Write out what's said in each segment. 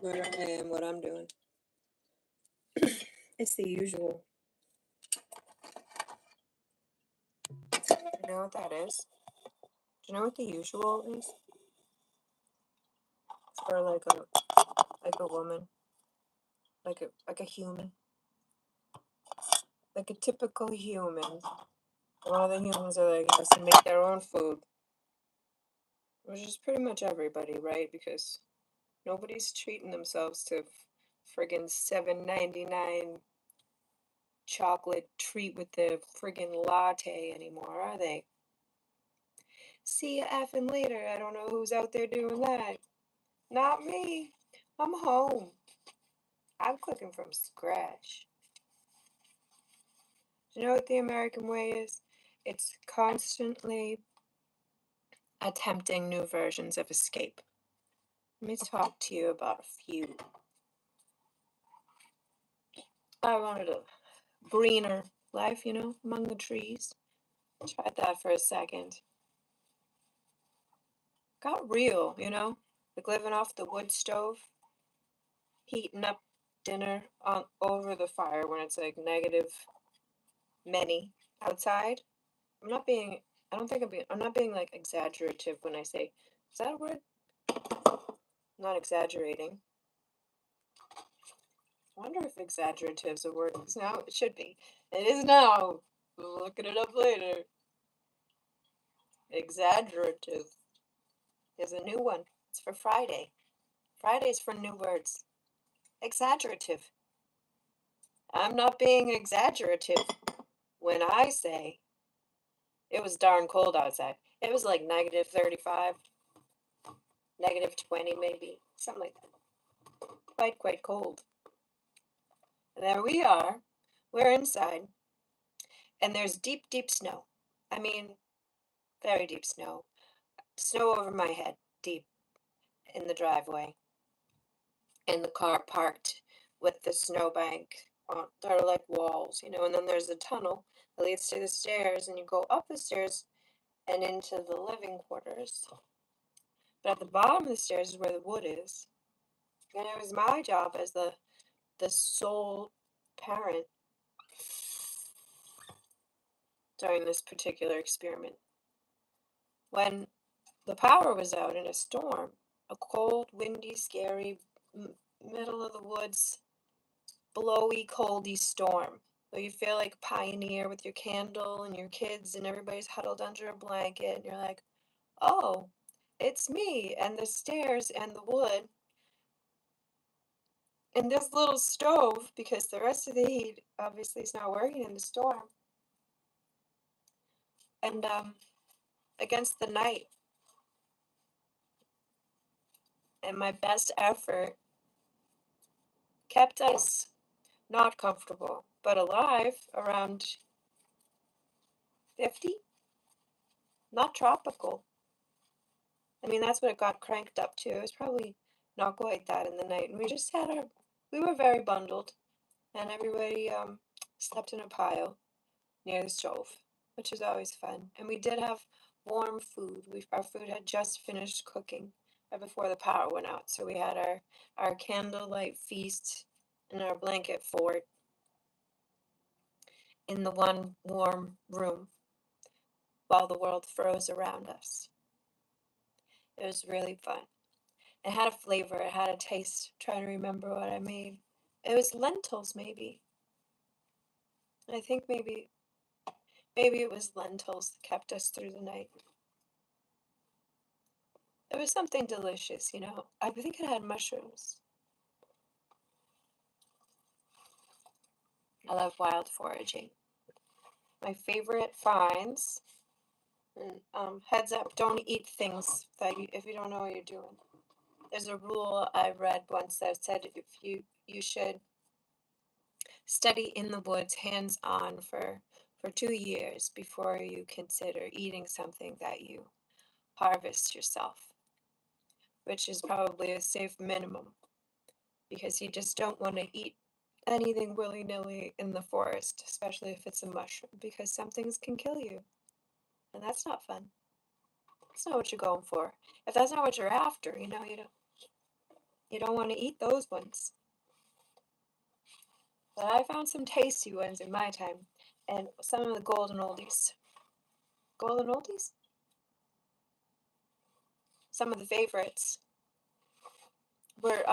where I am, what I'm doing. It's the usual. You know what that is? Do you know what the usual is? For like a woman, like a human, like a typical human. One of the humans are like has to make their own food, which is pretty much everybody, right? Because nobody's treating themselves to friggin' $7.99 chocolate treat with the friggin' latte anymore, are they? See ya effing later. I don't know who's out there doing that. Not me. I'm home. I'm cooking from scratch. Do you know what the American way is? It's constantly attempting new versions of escape. Let me talk to you about a few. I wanted a greener life, among the trees. Tried that for a second. Got real, like living off the wood stove, heating up dinner on over the fire when it's like negative many outside. I'm not being, I don't think I'm not being like exaggerative when I say, is that a word? I'm not exaggerating. I wonder if exaggerative's a word. Because now it should be. It is now. Looking it up later. Exaggerative is a new one. It's for Friday. Friday's for new words. Exaggerative. I'm not being exaggerative when I say it was darn cold outside. It was like negative 35, negative 20 maybe, something like that. Quite cold. And there we are. We're inside. And there's deep, deep snow. I mean, very deep snow. Snow over my head, deep in the driveway. And the car parked with the snowbank on, they're like walls, and then there's a tunnel that leads to the stairs, and you go up the stairs and into the living quarters. But at the bottom of the stairs is where the wood is. And it was my job as the sole parent during this particular experiment. When the power was out in a storm, a cold, windy, scary, middle of the woods, blowy, coldy storm. Where you feel like a pioneer with your candle and your kids and everybody's huddled under a blanket and you're like, oh, it's me and the stairs and the wood and this little stove because the rest of the heat obviously is not working in the storm. And against the night and my best effort kept us not comfortable but alive around 50, not tropical. I mean, that's what it got cranked up to. It was probably not quite that in the night. And we were very bundled. And everybody slept in a pile near the stove, which was always fun. And we did have warm food. Our food had just finished cooking right before the power went out. So we had our candlelight feast and our blanket fort in the one warm room while the world froze around us. It was really fun. It had a flavor, it had a taste. I'm trying to remember what I made. It was lentils, maybe. I think maybe it was lentils that kept us through the night. It was something delicious, I think it had mushrooms. I love wild foraging. My favorite finds. And heads up, don't eat things if you don't know what you're doing. There's a rule I read once that said if you should study in the woods hands-on for 2 years before you consider eating something that you harvest yourself, which is probably a safe minimum because you just don't want to eat anything willy-nilly in the forest, especially if it's a mushroom, because some things can kill you, and that's not fun. That's not what you're going for. If that's not what you're after, you don't. You don't want to eat those ones. But I found some tasty ones in my time, and some of the golden oldies. Golden oldies? Some of the favorites were,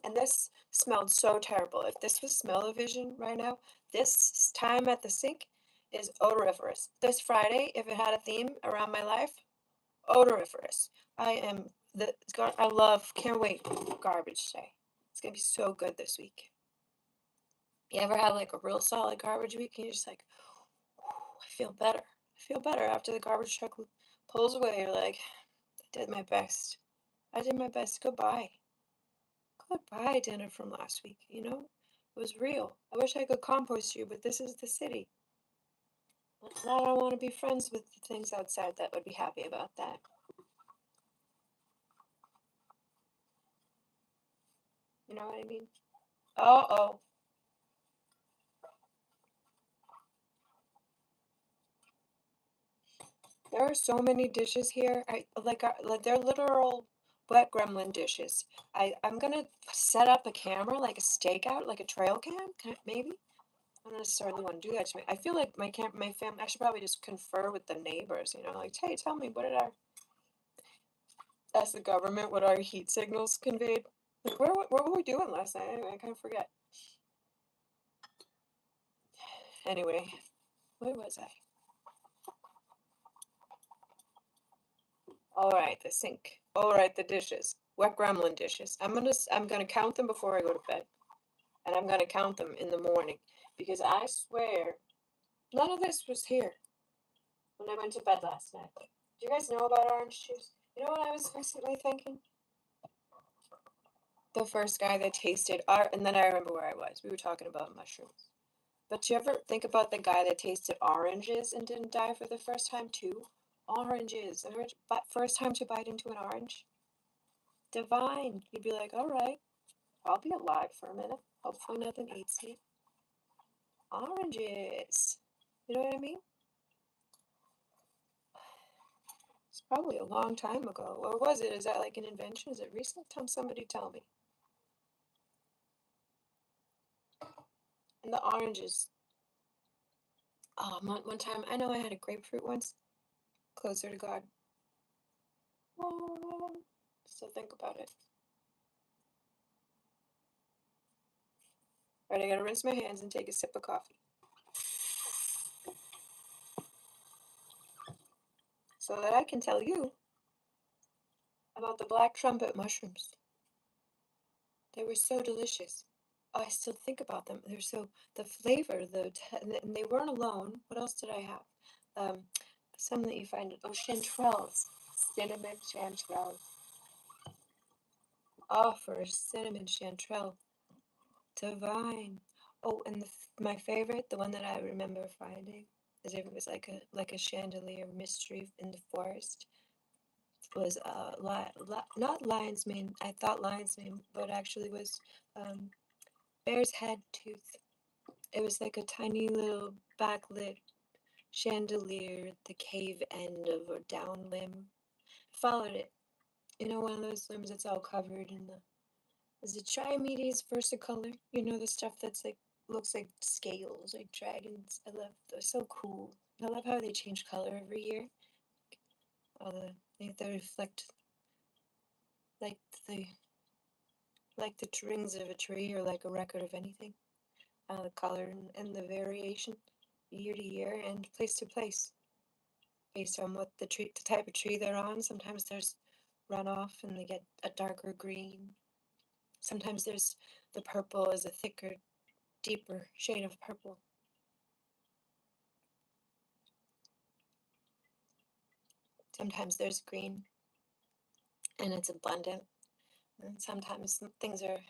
and this smelled so terrible. If this was smell-o-vision right now, this time at the sink is odoriferous. This Friday, if it had a theme around my life, odoriferous. I love, can't wait for garbage day. It's gonna be so good this week. You ever have like a real solid garbage week and you're just like, I feel better. I feel better after the garbage truck pulls away. You're like, I did my best. I did my best. Goodbye. Goodbye, dinner from last week. You know, it was real. I wish I could compost you, but this is the city. Now I don't want to be friends with the things outside that would be happy about that. You know what I mean? Oh. There are so many dishes here. Like they're literal wet gremlin dishes. I'm gonna set up a camera, like a stakeout, like a trail cam, maybe. I don't necessarily want to do that to me. I feel like my family. I should probably just confer with the neighbors. You know, like, hey, tell me what did our ask the government what our heat signals conveyed. Like, what were we doing last night? Anyway, I kind of forget. Anyway, where was I? All right, the sink. All right, the dishes. Wet gremlin dishes. I'm gonna count them before I go to bed, and I'm gonna count them in the morning because I swear none of this was here when I went to bed last night. Do you guys know about orange juice? You know what I was recently thinking? The first guy that tasted and then I remember where I was. We were talking about mushrooms. But do you ever think about the guy that tasted oranges and didn't die for the first time too? Oranges. But first time to bite into an orange? Divine. You'd be like, all right, I'll be alive for a minute. Hopefully nothing eats me. Oranges. You know what I mean? It's probably a long time ago. Or was it? Is that like an invention? Is it recent? Somebody tell me. And the oranges. Oh, one time, I know I had a grapefruit once. Closer to God. Oh, so think about it. All right, I gotta rinse my hands and take a sip of coffee. So that I can tell you about the black trumpet mushrooms. They were so delicious. Oh, I still think about them. They're so, the flavor, and they weren't alone. What else did I have? Um, some that you find, chanterelles, cinnamon chanterelle. Oh, for cinnamon chanterelle, divine. Oh, and my favorite, the one that I remember finding, is it was like a chandelier mystery in the forest. Was not lion's mane. I thought lion's mane, but actually was um, bear's head tooth. It was like a tiny little backlit chandelier at the cave end of a down limb. Followed it. You know, one of those limbs that's all covered in the. Is it Triomedes versicolor? You know, the stuff that's like looks like scales, like dragons. I love. They're so cool. I love how they change color every year. All they reflect like the like the rings of a tree or like a record of anything. The color and the variation year to year and place to place based on what the type of tree they're on. Sometimes there's runoff and they get a darker green. Sometimes there's the purple is a thicker, deeper shade of purple. Sometimes there's green and it's abundant. And sometimes things are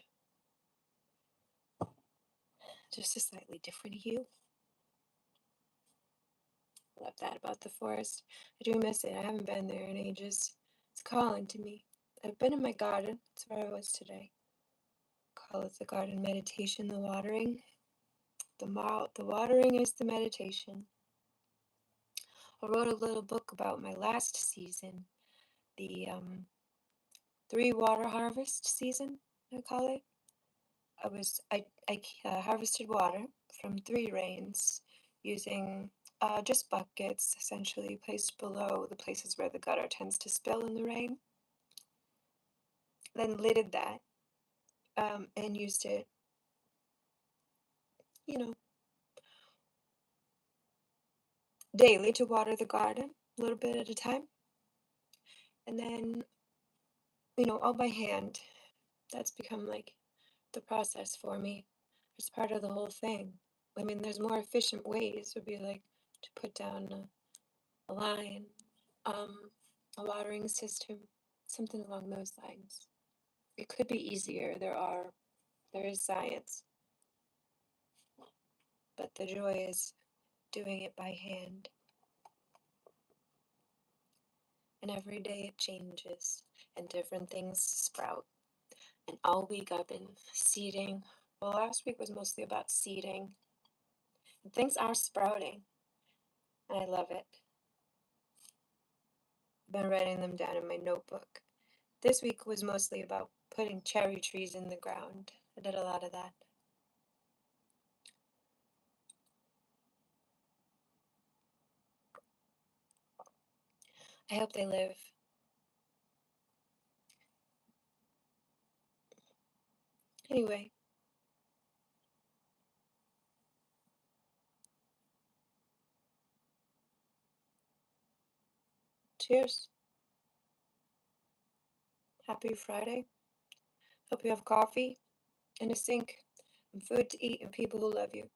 just a slightly different hue. Love that about the forest. I do miss it. I haven't been there in ages. It's calling to me. I've been in my garden. That's where I was today. Call it the garden meditation, the watering. The watering is the meditation. I wrote a little book about my last season, the 3 water harvest season, I call it. I harvested water from 3 rains using just buckets, essentially placed below the places where the gutter tends to spill in the rain. Then lidded that and used it, you know, daily to water the garden, a little bit at a time. And then, all by hand. That's become like the process for me. It's part of the whole thing. I mean, there's more efficient ways, would be like to put down a line, a watering system, something along those lines. It could be easier. There is science, but the joy is doing it by hand. And every day it changes and different things sprout. And all week I've been seeding. Well, last week was mostly about seeding. And things are sprouting, and I love it. I've been writing them down in my notebook. This week was mostly about putting cherry trees in the ground. I did a lot of that. I hope they live. Anyway. Cheers. Happy Friday. Hope you have coffee and a sink and food to eat and people who love you.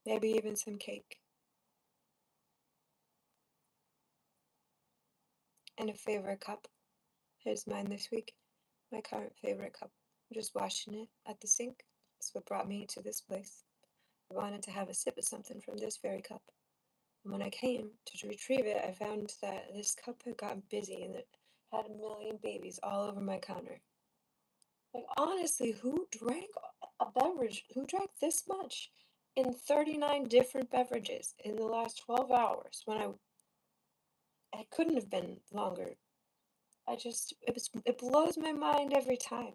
Maybe even some cake. And a favorite cup. Here's mine this week. My current favorite cup. I'm just washing it at the sink. That's what brought me to this place. I wanted to have a sip of something from this very cup. And when I came to retrieve it, I found that this cup had gotten busy and it had a million babies all over my counter. Like, honestly, who drank a beverage? Who drank this much in 39 different beverages in the last 12 hours when it couldn't have been longer. It blows my mind every time.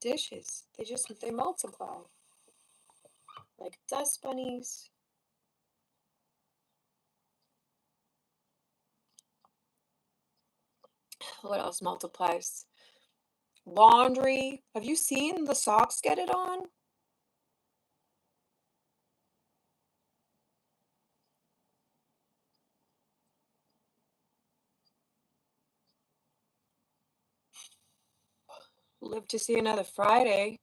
Dishes, they multiply like dust bunnies. What else multiplies? Laundry. Have you seen the socks get it on? Live to see another Friday.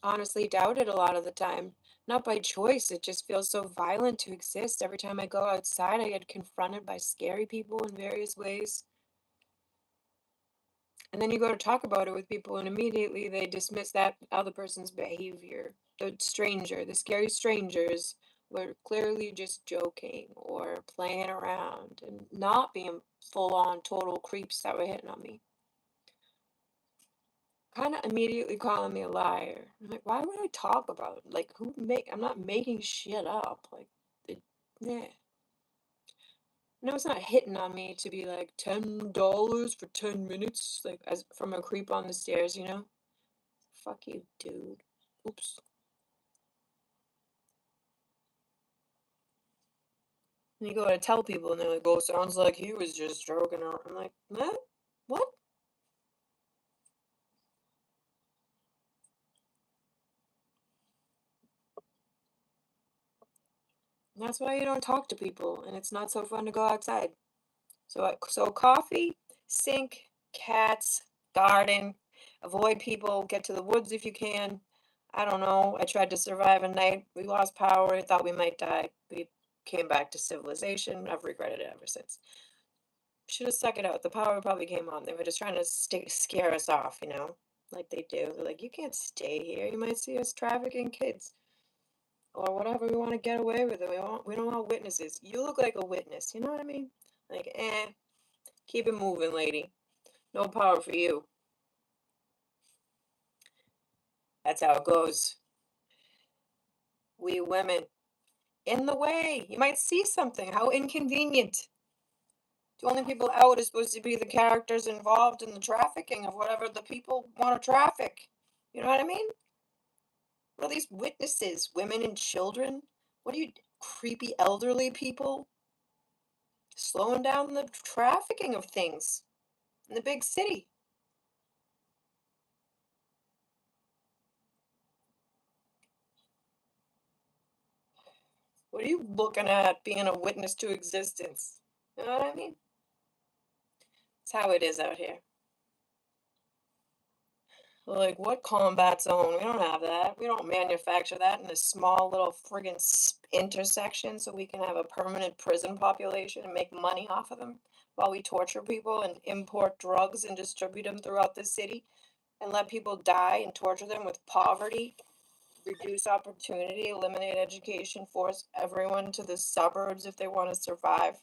Honestly, doubt it a lot of the time. Not by choice, it just feels so violent to exist. Every time I go outside, I get confronted by scary people in various ways. And then you go to talk about it with people, and immediately they dismiss that other person's behavior. The stranger, the scary strangers, were clearly just joking or playing around and not being full on total creeps that were hitting on me. Kind of immediately calling me a liar. I'm like, why would I talk about it? Like, I'm not making shit up. Like, yeah. No, it's not hitting on me to be like $10 for 10 minutes, like as from a creep on the stairs, Fuck you, dude. Oops. And you go to tell people, and they're like, "Oh, sounds like he was just joking around." I'm like, what? What? And that's why you don't talk to people, and it's not so fun to go outside. So coffee, sink, cats, garden, avoid people, get to the woods if you can. I don't know. I tried to survive a night. We lost power. I thought we might die. We came back to civilization. I've regretted it ever since. Should have stuck it out. The power probably came on. They were just trying to scare us off, like they do. They're like, you can't stay here. You might see us trafficking kids or whatever. We want to get away with it. We don't want witnesses. You look like a witness. You know what I mean? Like, keep it moving, lady. No power for you. That's how it goes. We women in the way. You might see something. How inconvenient. The only people out is supposed to be the characters involved in the trafficking of whatever the people want to traffic. You know what I mean? What are these witnesses? Women and children? What are you, creepy elderly people? Slowing down the trafficking of things in the big city. What are you looking at being a witness to existence? You know what I mean? It's how it is out here. Like, what combat zone? We don't have that. We don't manufacture that in a small little friggin' intersection so we can have a permanent prison population and make money off of them while we torture people and import drugs and distribute them throughout the city and let people die and torture them with poverty, reduce opportunity, eliminate education, force everyone to the suburbs if they want to survive.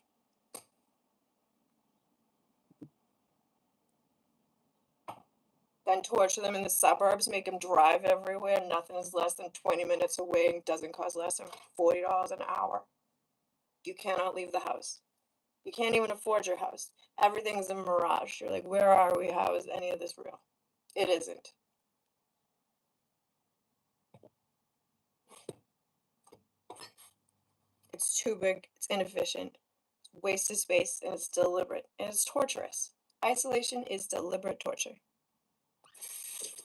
Then torture them in the suburbs, make them drive everywhere. Nothing is less than 20 minutes away and doesn't cost less than $40 an hour. You cannot leave the house. You can't even afford your house. Everything's a mirage. You're like, where are we? How is any of this real? It isn't. It's too big, it's inefficient, it's waste of space, and it's deliberate, and it's torturous. Isolation is deliberate torture.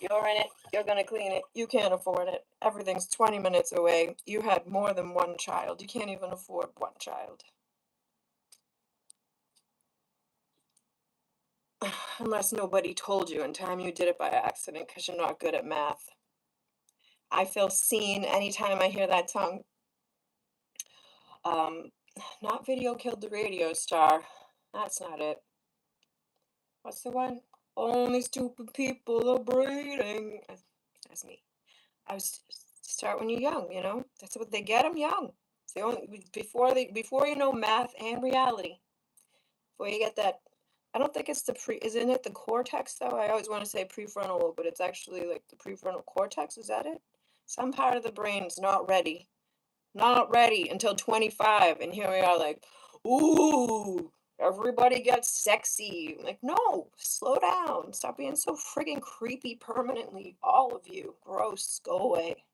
You're in it, you're gonna clean it, you can't afford it. Everything's 20 minutes away. You had more than one child. You can't even afford one child. Unless nobody told you in time you did it by accident because you're not good at math. I feel seen anytime I hear that tongue. Um, Not video killed the radio star. That's not it. What's the one? Only stupid people are breeding. That's me. I was start when you're young, you know? That's what they get them young. It's the only before you know math and reality. Before you get that, I don't think it's isn't it the cortex though? I always want to say prefrontal lobe, but it's actually like the prefrontal cortex, is that it? Some part of the brain's not ready. Not ready until 25, and here we are like, ooh, everybody gets sexy. Like, no, slow down. Stop being so friggin' creepy permanently. All of you. Gross. Go away.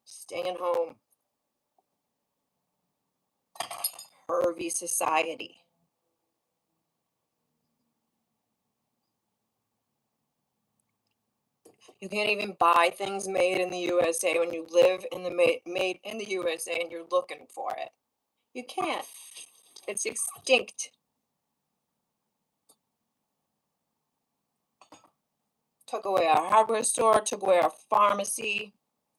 Staying home. Pervy society. You can't even buy things made in the USA when you live in the made in the USA and you're looking for it. You can't. It's extinct. Took away our hardware store, took away our pharmacy.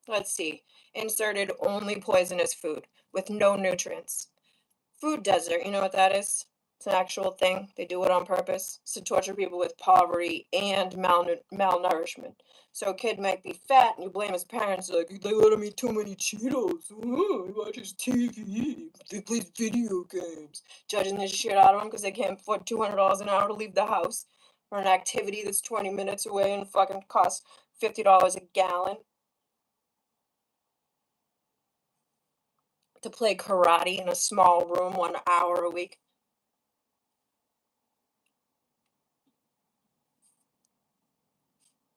Let's see. Inserted only poisonous food with no nutrients. Food desert, you know what that is? It's an actual thing. They do it on purpose. It's to torture people with poverty and malnourishment. So a kid might be fat and you blame his parents, like, they let him eat too many Cheetos. Oh, he watches TV. They play video games. Judging the shit out of him because they can't afford $200 an hour to leave the house for an activity that's 20 minutes away and fucking costs $50 a gallon. To play karate in a small room 1 hour a week.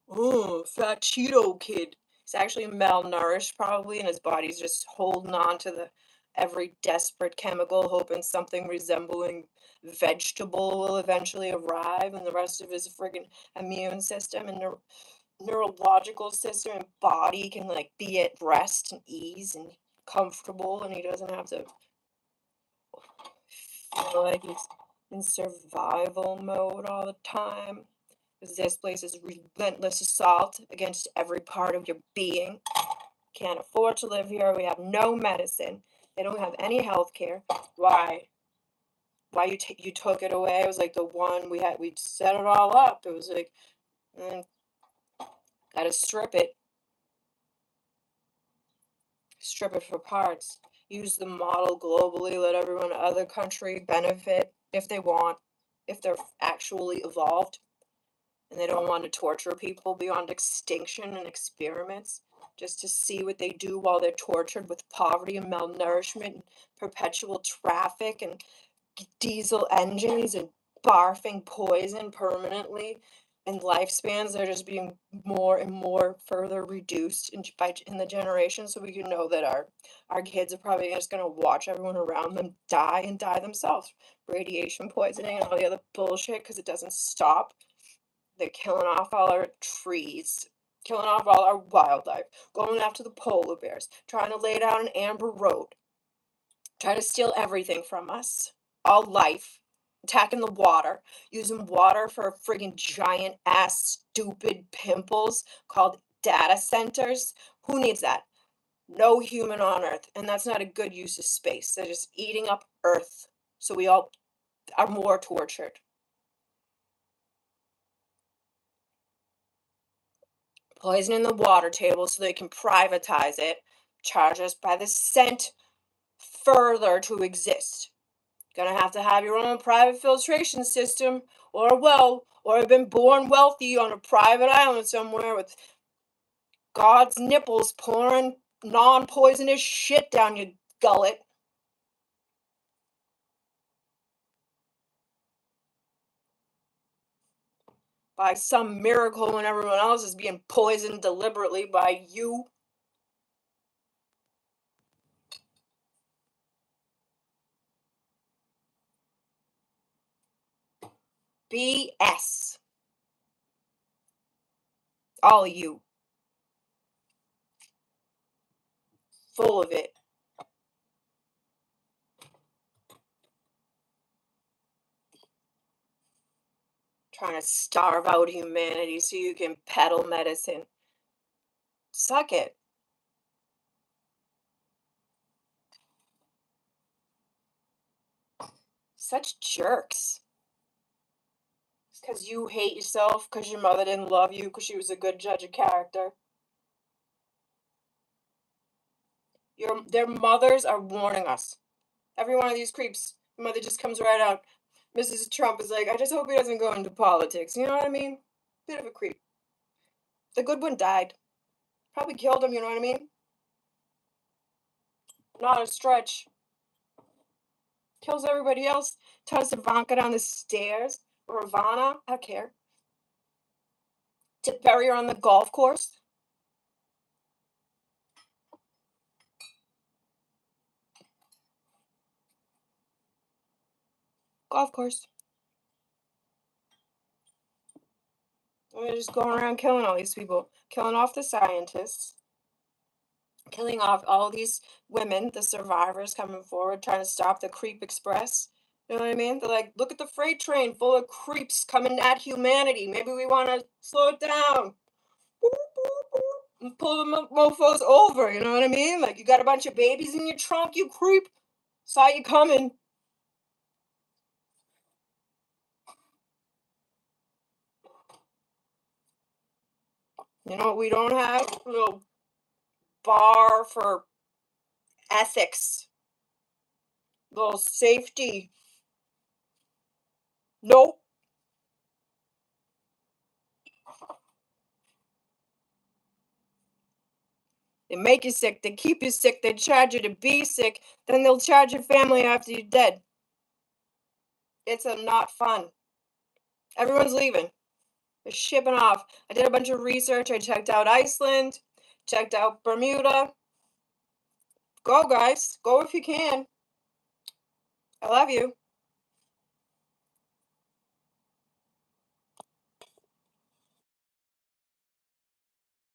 Oh, fat Cheeto kid. He's actually malnourished probably, and his body's just holding on to the every desperate chemical, hoping something resembling vegetable will eventually arrive, and the rest of his friggin' immune system and neurological system and body can like be at rest and ease and comfortable, and he doesn't have to feel like he's in survival mode all the time. Because this place is relentless assault against every part of your being. Can't afford to live here. We have no medicine. They don't have any health care. Why? Why you took it away? It was like the one we had. We set it all up. It was like, gotta strip it for parts. Use the model globally. Let everyone, other country benefit if they want, if they're actually evolved. And they don't want to torture people beyond extinction and experiments just to see what they do while they're tortured with poverty and malnourishment and perpetual traffic and diesel engines and barfing poison permanently, and lifespans are just being more and more further reduced in the generation. So we can know that our kids are probably just going to watch everyone around them die and die themselves. Radiation poisoning and all the other bullshit because it doesn't stop. They're killing off all our trees, killing off all our wildlife, going after the polar bears, trying to lay down an amber road, trying to steal everything from us, all life, attacking the water, using water for friggin' giant ass stupid pimples called data centers. Who needs that? No human on Earth, and that's not a good use of space. They're just eating up Earth, so we all are more tortured. Poisoning the water table so they can privatize it, charge us by the cent further to exist. Gonna have to have your own private filtration system, or a well, or have been born wealthy on a private island somewhere with God's nipples pouring non-poisonous shit down your gullet. By some miracle when everyone else is being poisoned deliberately by you. BS. All of you. Full of it. Trying to starve out humanity so you can peddle medicine. Suck it. Such jerks. Because you hate yourself, because your mother didn't love you, because she was a good judge of character. Their mothers are warning us. Every one of these creeps, the mother just comes right out. Mrs. Trump is like, I just hope he doesn't go into politics. You know what I mean? Bit of a creep. The good one died. Probably killed him, you know what I mean? Not a stretch. Kills everybody else. Tosses Ivanka down the stairs. Or Ivana. I don't care. To bury her on the golf course. Golf course. And they're just going around killing all these people. Killing off the scientists. Killing off all these women, the survivors coming forward, trying to stop the creep express. You know what I mean? They're like, look at the freight train full of creeps coming at humanity. Maybe we want to slow it down. And pull the mofos over, you know what I mean? Like, you got a bunch of babies in your trunk, you creep. Saw you coming. You know what we don't have? A little bar for ethics. Little safety. Nope. They make you sick, they keep you sick, they charge you to be sick, then they'll charge your family after you're dead. It's not fun. Everyone's leaving. They're shipping off. I did a bunch of research. I checked out Iceland, checked out Bermuda. Go, guys. Go if you can. I love you.